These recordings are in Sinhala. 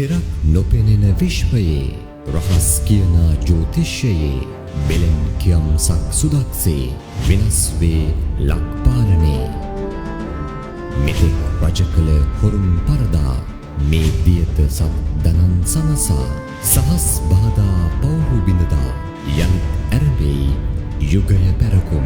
තෙරක් නොපෙනෙන විශ්වයේ රහස් කියන ජ්‍යොතිෂයේ බෙලෙන් කියම්සක් සුදක්සේ වෙනස් වේ ලක්පාලනේ මෙතෙක් රජ කළ හොරුන් පරදා මේ දියත සත් දනන් සනසා සහස් බාධා පවුරු බිඳදා යළිත් ඇරඹෙයි යුගය පැරකුම්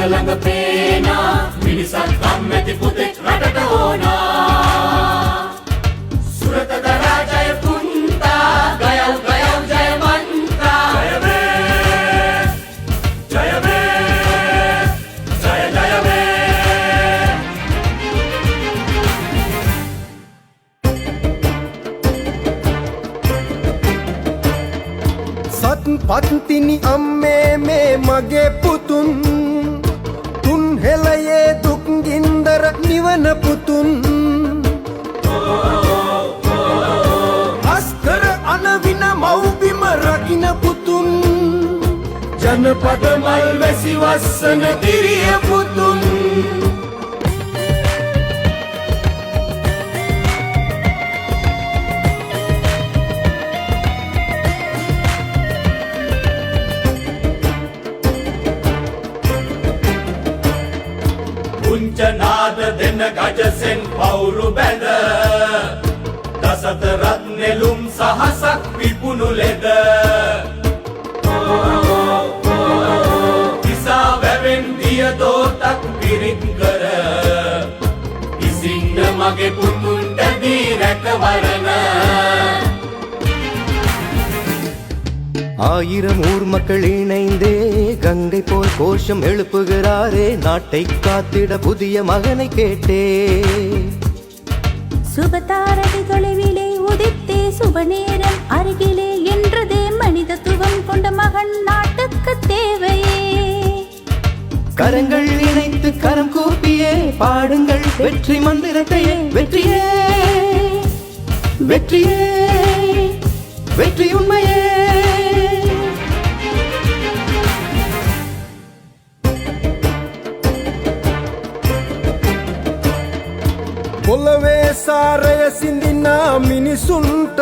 ළඟ පේනා මිනිසත් කම්මැති පුතෙක් රටට ඕනා සුරත දරා ජය පුන්තා ගයව් ගයව් ජය මන්ත්‍රා ජය වේ ජය වේ ජය ජය වේ සත් පත්තිනි අම්මේ මේ මගේ පුතුන් හෙලයේ දුක් ගින්දර නිවන පුතුන් අස්කර අනවින මව්බිම රකින්න පුතුන් ජනපද මල් වැසි වස්සන දිරිය පුතුන් නාද දෙන ගජසෙන් පවුරු බැඳ දසත රත් නෙළුම් සහසක් විපුණු ලෙද තිසා වැවෙන් දිය දෝතක් පිරිත් කර ඉසින්න මගේ පුතුන්ට දී රැකවරණ ஆயிரம் ஊர் மக்கள் இணைந்தே கங்கை போல் கோஷம் எழுப்புகிறாரே நாட்டை காத்திட புதிய மகனை கேட்டே சுபதாரதி தொலைவிலே உதித்தே சுபநேரம் அருகிலே என்றதே மனிதத்துவம் கொண்ட மகன் நாட்டுக்கு தேவையே கரங்கள் இணைத்து கரம் கூப்பியே பாடுங்கள் வெற்றி மந்திரத்தையே வெற்றியே வெற்றியே வெற்றி உண்மையே පොළවේ සාරය සිඳිනා මිනිසුන්ට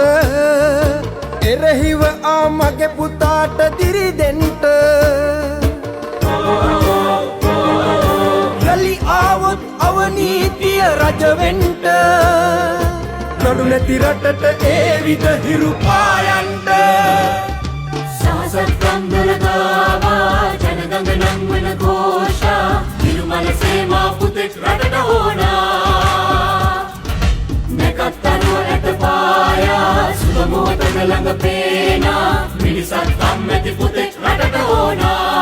එරෙහිව ආ මගේ පුතාට දිරි දෙන්ට යලි ආවොත් අවනීතිය රජ වෙන්ට නඩු නැති රටට ඒ විද හිරු පායන්ට සහසත් කන්දර ගාවා ජනගඟ නංවන ഘോഷා තිරුමල සේමා පුතෙක් රටට ඕනා සුබ මොහොතක ළඟ පේනා මිනිසත් කම්මැති පුතෙක් රටට ඕනා